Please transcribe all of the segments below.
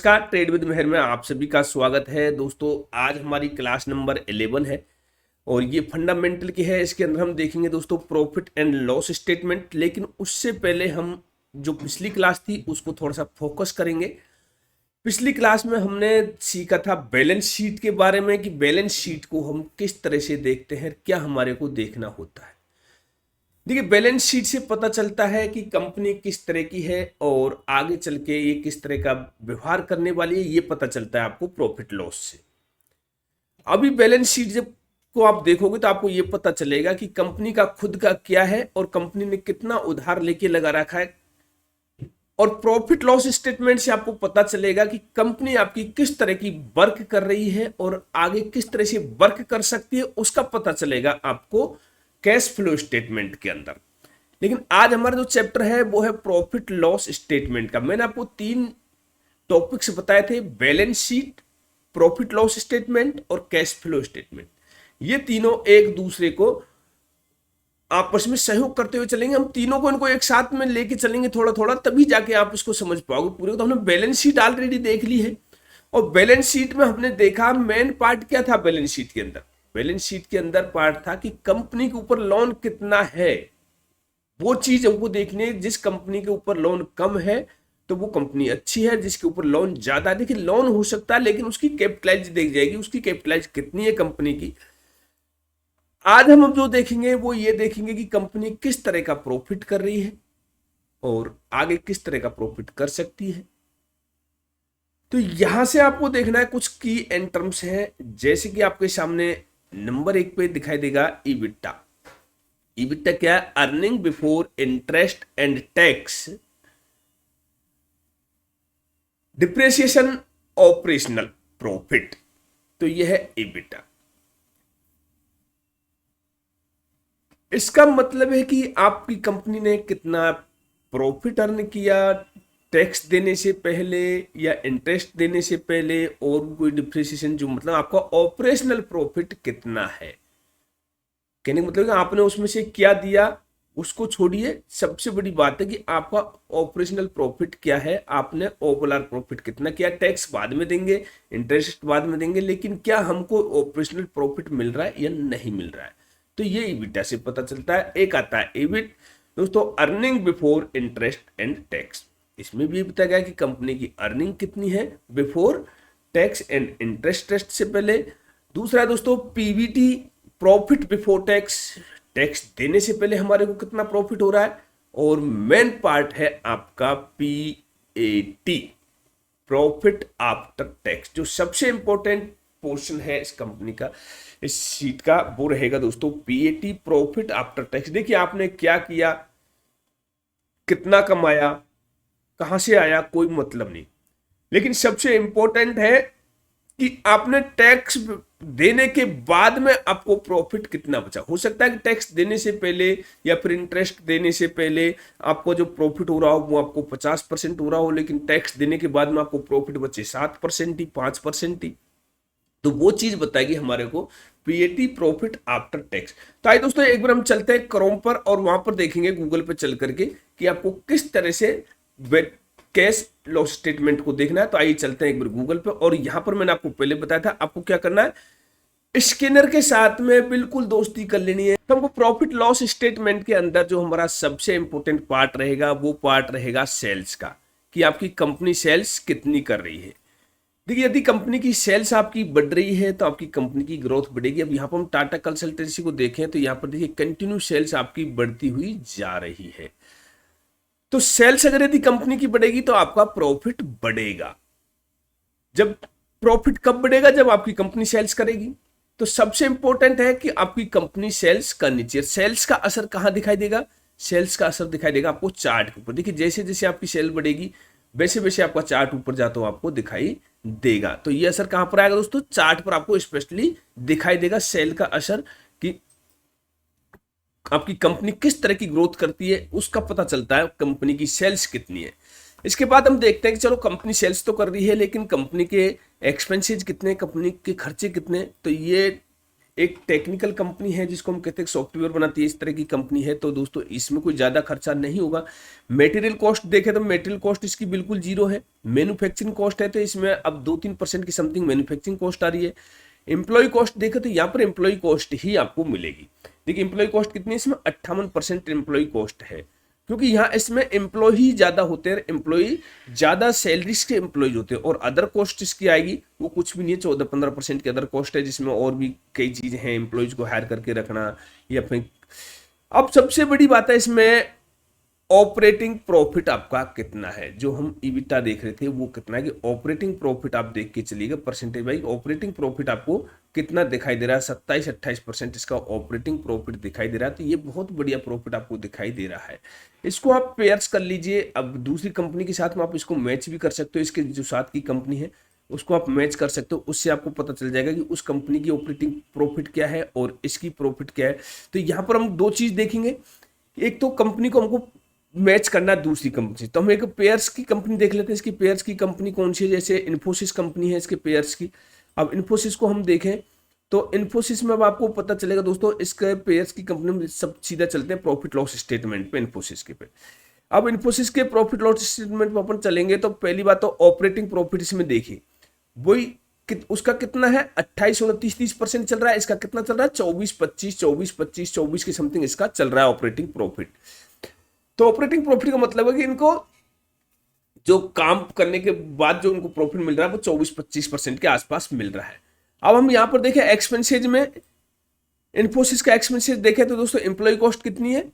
नमस्कार, trade with मेहर में आप सभी का स्वागत है। दोस्तों, आज हमारी क्लास नंबर 11 है और ये फंडामेंटल की है। इसके अंदर हम देखेंगे दोस्तों प्रॉफिट एंड लॉस स्टेटमेंट। लेकिन उससे पहले हम जो पिछली क्लास थी उसको थोड़ा सा फोकस करेंगे। पिछली क्लास में हमने सीखा था बैलेंस शीट के बारे में कि बैलेंस शीट को हम किस तरह से देखते हैं, क्या हमारे को देखना होता है। देखिए, बैलेंस शीट से पता चलता है कि कंपनी किस तरह की है और आगे चल के ये किस तरह का व्यवहार करने वाली है, ये पता चलता है आपको प्रॉफिट लॉस से। अभी बैलेंस शीट जब को आप देखोगे तो आपको ये पता चलेगा कि कंपनी का खुद का क्या है और कंपनी ने कितना उधार लेके लगा रखा है। और प्रॉफिट लॉस स्टेटमेंट से आपको पता चलेगा कि कंपनी आपकी किस तरह की वर्क कर रही है और आगे किस तरह से वर्क कर सकती है, उसका पता चलेगा आपको कैश फ्लो स्टेटमेंट के अंदर। लेकिन आज हमारा जो चैप्टर है वो है प्रॉफिट लॉस स्टेटमेंट का। मैंने आपको 3 टॉपिक्स बताए थे, balance sheet, profit loss statement और कैश फ्लो स्टेटमेंट। ये तीनों एक दूसरे को आपस में सहयोग करते हुए चलेंगे। हम तीनों को इनको एक साथ में लेके चलेंगे थोड़ा थोड़ा, तभी जाके आप इसको समझ पाओगे पूरे। तो हमने बैलेंस शीट ऑलरेडी देख ली है और बैलेंस शीट में हमने देखा मेन पार्ट क्या था। बैलेंस शीट के अंदर पार्ट था कि कंपनी के ऊपर लोन कितना है, वो चीज हमको देखनी है। जिस कंपनी के ऊपर लोन कम है तो वो कंपनी अच्छी है, जिसके ऊपर लोन ज्यादा है। देखिए, लोन हो सकता है लेकिन उसकी कैपिटलाइज देख जाएगी, उसकी कैपिटलाइज कितनी है कंपनी की। आज हम जो देखेंगे वो ये देखेंगे कि कंपनी किस तरह का प्रॉफिट कर रही है और आगे किस तरह का प्रॉफिट कर सकती है। तो यहां से आपको देखना है कुछ की एंड टर्म्स हैं, जैसे कि आपके सामने नंबर 1 पे दिखाई देगा ईबिटा। ईबिटा क्या है? Earning before interest and tax depreciation operational profit. तो यह है ईबिटा। इसका मतलब है कि आपकी कंपनी ने कितना प्रॉफिट अर्न किया टैक्स देने से पहले या इंटरेस्ट देने से पहले, और कोई डिप्रिसिएशन जो मतलब आपका ऑपरेशनल प्रॉफिट कितना है। कहने का मतलब कि आपने उसमें से क्या दिया उसको छोड़िए, सबसे बड़ी बात है कि आपका ऑपरेशनल प्रॉफिट क्या है, आपने ओवरऑल प्रॉफिट कितना किया। टैक्स बाद में देंगे, इंटरेस्ट बाद में देंगे, लेकिन क्या हमको ऑपरेशनल प्रॉफिट मिल रहा है या नहीं मिल रहा है। तो ये ईबिटा से पता चलता है। एक आता है ईबिट दोस्तों, earning before interest and tax. इसमें भी बताया गया कि कंपनी की अर्निंग कितनी है बिफोर टैक्स एंड इंटरेस्ट से पहले। दूसरा है दोस्तों PBT, profit before tax, tax देने से पहले हमारे को कितना प्रॉफिट हो रहा है। और मेन पार्ट है आपका पीएटी, प्रॉफिट आफ्टर टैक्स। जो सबसे इंपॉर्टेंट पोर्शन है इस कंपनी का, इस शीट का, वो रहेगा दोस्तों पीएटी, प्रॉफिट आफ्टर टैक्स। देखिए आपने क्या किया, कितना कमाया, कहां से आया, कोई मतलब नहीं। लेकिन सबसे इंपॉर्टेंट है कि आपने टैक्स देने के बाद में आपको प्रॉफिट कितना बचा। हो सकता है कि टैक्स देने से पहले या फिर इंटरेस्ट देने से पहले आपको जो प्रॉफिट हो रहा हो वो आपको 50% हो रहा हो, लेकिन टैक्स देने के बाद में आपको प्रॉफिट बचे 7% ही, 5% ही। तो वो चीज बताएगी हमारे को पीएटी, प्रॉफिट आफ्टर टैक्स। तो आइए दोस्तों एक बार हम चलते हैं क्रोम पर और वहां पर देखेंगे गूगल पर चल करके कि आपको किस तरह से कैश लॉस स्टेटमेंट को देखना है। तो आइए चलते हैं एक बार गूगल पे। और यहां पर मैंने आपको पहले बताया था आपको क्या करना है, स्कैनर के साथ में बिल्कुल दोस्ती कर लेनी है। तो हमको प्रॉफिट लॉस स्टेटमेंट के अंदर जो हमारा सबसे इंपॉर्टेंट पार्ट रहेगा वो पार्ट रहेगा सेल्स का, कि आपकी कंपनी सेल्स कितनी कर रही है। देखिए, यदि कंपनी की सेल्स आपकी बढ़ रही है तो आपकी कंपनी की ग्रोथ बढ़ेगी। अब यहाँ पर हम टाटा कंसल्टेंसी को देखें तो यहाँ पर देखिए कंटिन्यू सेल्स आपकी बढ़ती हुई जा रही है। तो सेल्स अगर यदि कंपनी की बढ़ेगी तो आपका प्रॉफिट बढ़ेगा। जब प्रॉफिट कब बढ़ेगा, जब आपकी कंपनी सेल्स करेगी। तो सबसे इंपॉर्टेंट है कि आपकी कंपनी सेल्स करनी चाहिए। सेल्स का असर कहां दिखाई देगा, सेल्स का असर दिखाई देगा आपको चार्ट के ऊपर। देखिए जैसे जैसे आपकी सेल बढ़ेगी वैसे वैसे आपका चार्ट ऊपर जाता हुआ आपको दिखाई देगा। तो ये असर कहां पर आएगा दोस्तों, चार्ट पर आपको स्पेशली दिखाई देगा सेल का असर, कि आपकी कंपनी किस तरह की ग्रोथ करती है उसका पता चलता है कंपनी की सेल्स कितनी है। इसके बाद हम देखते हैं कि चलो कंपनी सेल्स तो कर रही है लेकिन कंपनी के एक्सपेंसेस कितने, कंपनी के खर्चे कितने। तो ये एक टेक्निकल कंपनी है जिसको हम कहते हैं सॉफ्टवेयर बनाती है, इस तरह की कंपनी है, तो दोस्तों इसमें कोई ज़्यादा खर्चा नहीं होगा। मटेरियल कॉस्ट देखें तो मटेरियल कॉस्ट इसकी बिल्कुल जीरो है। मैन्युफैक्चरिंग कॉस्ट है तो इसमें अब 2-3% की समथिंग मैन्युफैक्चरिंग कॉस्ट आ रही है। एम्प्लॉय कॉस्ट देखें तो यहाँ पर एम्प्लॉय कॉस्ट ही आपको मिलेगी। देखिए एम्प्लॉय कॉस्ट कितनी है, इसमें 58% एम्प्लॉय कॉस्ट है, क्योंकि यहाँ इसमें एम्प्लॉय ज्यादा होते हैं, एम्प्लॉय ज्यादा सैलरीज के एम्प्लॉय होते हैं। और अदर कॉस्ट इसकी आएगी वो कुछ भी नहीं है, 14-15% की अदर कॉस्ट है, जिसमें और भी कई चीजें हैं, एम्प्लॉयज को हायर करके रखना या फिर। अब सबसे बड़ी बात है इसमें ऑपरेटिंग प्रॉफिट आपका कितना है। जो हम ईबिटा देख रहे थे वो कितना है, कि ऑपरेटिंग प्रॉफिट आप देख के चलिएगा परसेंटेज वाइज ऑपरेटिंग प्रॉफिट आपको कितना दिखाई दे रहा है, 27-28% इसका ऑपरेटिंग प्रॉफिट दिखाई दे रहा है। तो ये बहुत बढ़िया प्रॉफिट आपको दिखाई दे रहा है। इसको आप पेयर्स कर लीजिए, अब दूसरी कंपनी के साथ में आप इसको मैच भी कर सकते हो, इसके जो साथ की कंपनी है उसको आप मैच कर सकते हो, उससे आपको पता चल जाएगा कि उस कंपनी की ऑपरेटिंग प्रॉफिट क्या है और इसकी प्रॉफिट क्या है। तो यहाँ पर हम दो चीज देखेंगे, एक तो कंपनी को हमको मैच करना दूसरी कंपनी से, तो हम एक पेयर्स की कंपनी देख लेते हैं। इसकी पेयर्स की कंपनी कौन सी है, जैसे इन्फोसिस कंपनी है इसके पेयर्स की। अब इन्फोसिस को हम देखें तो इन्फोसिस में अब आपको पता चलेगा दोस्तों, इसके पेयर्स की कंपनी में सब सीधा चलते हैं प्रॉफिट लॉस स्टेटमेंट पे, इन्फोसिस के पे। अब इन्फोसिस के प्रॉफिट लॉस स्टेटमेंट में अपन चलेंगे तो पहली बात तो ऑपरेटिंग प्रॉफिट इसमें देखिए, वही उसका कितना है 28-29-30% चल रहा है। इसका कितना चल रहा है 24-25 के समथिंग इसका चल रहा है ऑपरेटिंग प्रॉफिट। तो ऑपरेटिंग प्रॉफिट का मतलब है कि इनको जो काम करने के बाद जो उनको प्रॉफिट मिल रहा है वो 24-25% के आसपास मिल रहा है। अब हम यहां पर देखें एक्सपेंसेज में, इन्फोसिस का एक्सपेंसेज देखें तो दोस्तों एम्प्लॉय कॉस्ट कितनी है,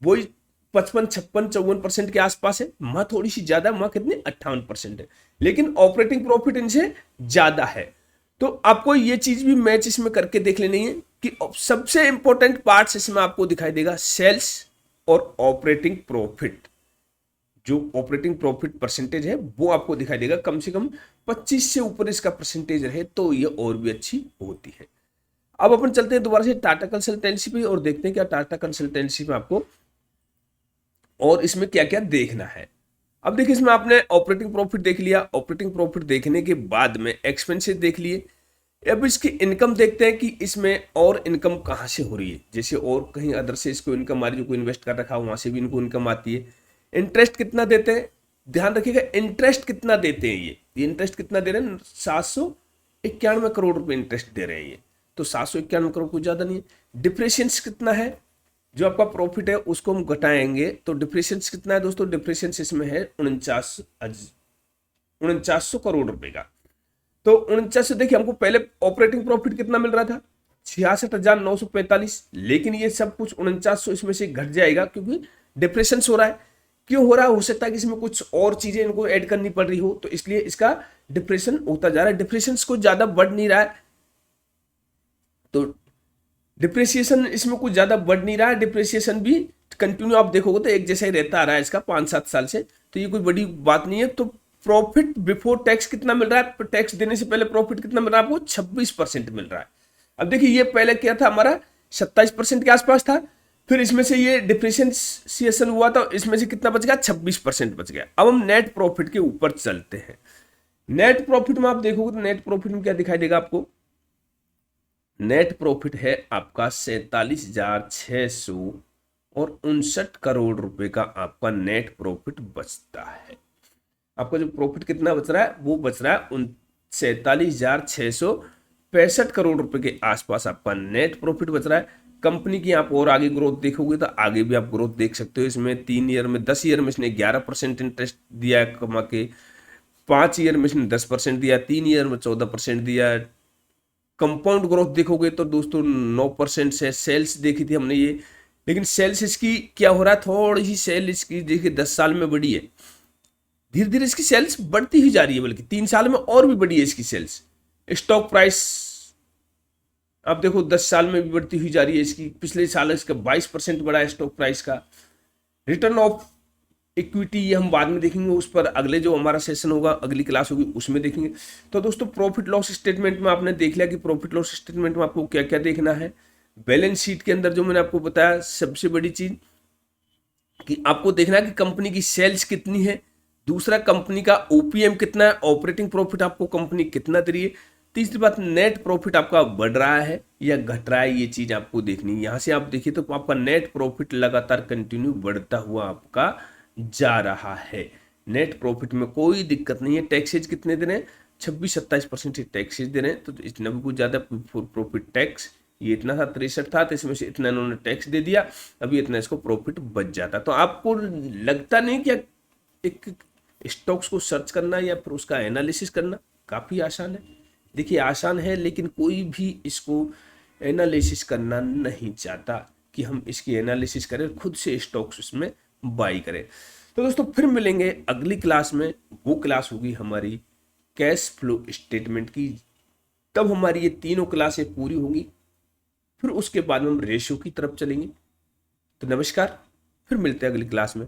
वही 55-56-54% के आसपास है। मां थोड़ी सी ज्यादा, मां कितनी 58% है, लेकिन ऑपरेटिंग प्रॉफिट इनसे ज्यादा है। तो आपको ये चीज भी मैच इसमें करके देख लेनी है कि सबसे इंपॉर्टेंट पार्ट्स इसमें आपको दिखाई देगा सेल्स और ऑपरेटिंग प्रॉफिट। जो ऑपरेटिंग प्रॉफिट परसेंटेज है वो आपको दिखाई देगा, कम से कम 25 से ऊपर इसका परसेंटेज रहे तो ये और भी अच्छी होती है। अब अपन चलते हैं दोबारा से टाटा कंसल्टेंसी पे और देखते हैं क्या टाटा कंसल्टेंसी में आपको और इसमें क्या क्या देखना है। अब देखिए इसमें आपने ऑपरेटिंग प्रॉफिट देख लिया, ऑपरेटिंग प्रॉफिट देखने के बाद में एक्सपेंसेस देख लिए। अब इसकी इनकम देखते हैं कि इसमें और इनकम कहाँ से हो रही है, जैसे और कहीं अदर से इसको इनकम आ रही है, जो कोई इन्वेस्ट कर रखा है वहां से भी इनको इनकम आती है। इंटरेस्ट कितना देते हैं, ध्यान रखिएगा इंटरेस्ट कितना देते हैं, ये इंटरेस्ट कितना दे रहे हैं 791 करोड़ रुपए इंटरेस्ट दे रहे हैं ये, तो 791 करोड़ कुछ ज्यादा नहीं है। डिप्रेशियंस कितना है, जो आपका प्रॉफिट है उसको हम घटाएंगे तो डिप्रेशियंस कितना है दोस्तों, डिप्रेशियंस इसमें है 4900 करोड़ रुपए का। तो 49 से देखिए हमको पहले ऑपरेटिंग प्रॉफिट कितना मिल रहा था 66,945, लेकिन ये सब कुछ 4900 इसमें से घट जाएगा क्योंकि डिप्रेशन हो रहा है। क्यों हो रहा है, हो सकता है कि इसमें कुछ और चीजें इनको ऐड करनी पड़ रही हो, तो इसलिए इसका डिप्रेशन होता जा रहा है। डिप्रेशन को ज्यादा बढ़ नहीं रहा है, तो डिप्रेसिएशन इसमें कुछ ज्यादा बढ़ नहीं रहा है, डिप्रेसिएशन भी कंटिन्यू आप देखोगे तो एक जैसा ही रहता आ रहा है इसका 5-7 साल से, तो ये कोई बड़ी बात नहीं है। तो प्रॉफिट बिफोर टैक्स कितना मिल रहा है, टैक्स देने से पहले प्रॉफिट कितना मिल रहा है आपको 26% मिल रहा है। अब देखिए ये पहले क्या था हमारा 27% के आसपास था, फिर इसमें से ये डिप्रेसिएशन हुआ तो इसमें से कितना बच गया 26% बच गया। अब हम नेट प्रॉफिट के ऊपर चलते हैं। नेट प्रॉफिट में आप देखोगे तो नेट प्रॉफिट में क्या दिखाई देगा आपको, नेट प्रॉफिट है आपका 47,659 करोड़ रुपए का आपका नेट प्रॉफिट बचता है। आपका जो प्रॉफिट कितना बच रहा है वो बच रहा है 47,665 करोड़ रुपए के आसपास आपका नेट प्रॉफिट बच रहा है। कंपनी की आप और आगे ग्रोथ देखोगे तो आगे भी आप ग्रोथ देख सकते हो। इसमें 3 ईयर में 10 ईयर में इसने 11% इंटरेस्ट दिया है कमा के, 5 ईयर में इसने 10% दिया, 3 ईयर में 14% दिया। कंपाउंड ग्रोथ देखोगे तो दोस्तों 9% से सेल्स देखी थी हमने ये, लेकिन सेल्स इसकी क्या हो रहा है, थोड़ी सी सेल इसकी देखिए 10 साल में बढ़ी है, धीरे धीरे इसकी सेल्स बढ़ती ही जा रही है, बल्कि 3 साल में और भी बढ़ी है इसकी सेल्स। स्टॉक प्राइस आप देखो 10 साल में भी बढ़ती हुई जा रही है इसकी, पिछले साल इसका 22% बढ़ा है स्टॉक प्राइस का। रिटर्न ऑफ इक्विटी ये हम बाद में देखेंगे, उस पर अगले जो हमारा सेशन होगा, अगली क्लास होगी उसमें देखेंगे। तो दोस्तों प्रॉफिट लॉस स्टेटमेंट में आपने देख लिया कि प्रॉफिट लॉस स्टेटमेंट में आपको क्या क्या देखना है। बैलेंस शीट के अंदर जो मैंने आपको बताया सबसे बड़ी चीज कि आपको देखना है कि कंपनी की सेल्स कितनी है, दूसरा कंपनी का ओपीएम कितना है, ऑपरेटिंग प्रॉफिट आपको कंपनी कितना दे रही है, तीसरी बात, नेट प्रॉफिट आपका बढ़ रहा है या घट रहा है, ये चीज आपको देखनी है। यहां से आप देखिए तो आपका नेट प्रॉफिट लगातार कंटिन्यू बढ़ता हुआ आपका जा रहा है। नेट प्रॉफिट में कोई दिक्कत नहीं है। टैक्सेज कितने दे रहे हैं? 26-27% टैक्सेज दे रहे हैं, तो इतना भी कुछ ज्यादा प्रॉफिट टैक्स, ये इतना था 63 था, तो इसमें से इतना इन्होंने टैक्स दे दिया, अभी इतना इसको प्रॉफिट बच जाता। तो आपको लगता नहीं कि एक स्टॉक्स को सर्च करना या फिर उसका एनालिसिस करना काफी आसान है? देखिए आसान है, लेकिन कोई भी इसको एनालिसिस करना नहीं चाहता कि हम इसकी एनालिसिस करें, खुद से स्टॉक्स उसमें बाई करें। तो दोस्तों फिर मिलेंगे अगली क्लास में, वो क्लास होगी हमारी कैश फ्लो स्टेटमेंट की। तब हमारी ये तीनों क्लासें पूरी होंगी, फिर उसके बाद में हम रेशियो की तरफ चलेंगे। तो नमस्कार, फिर मिलते हैं अगली क्लास में।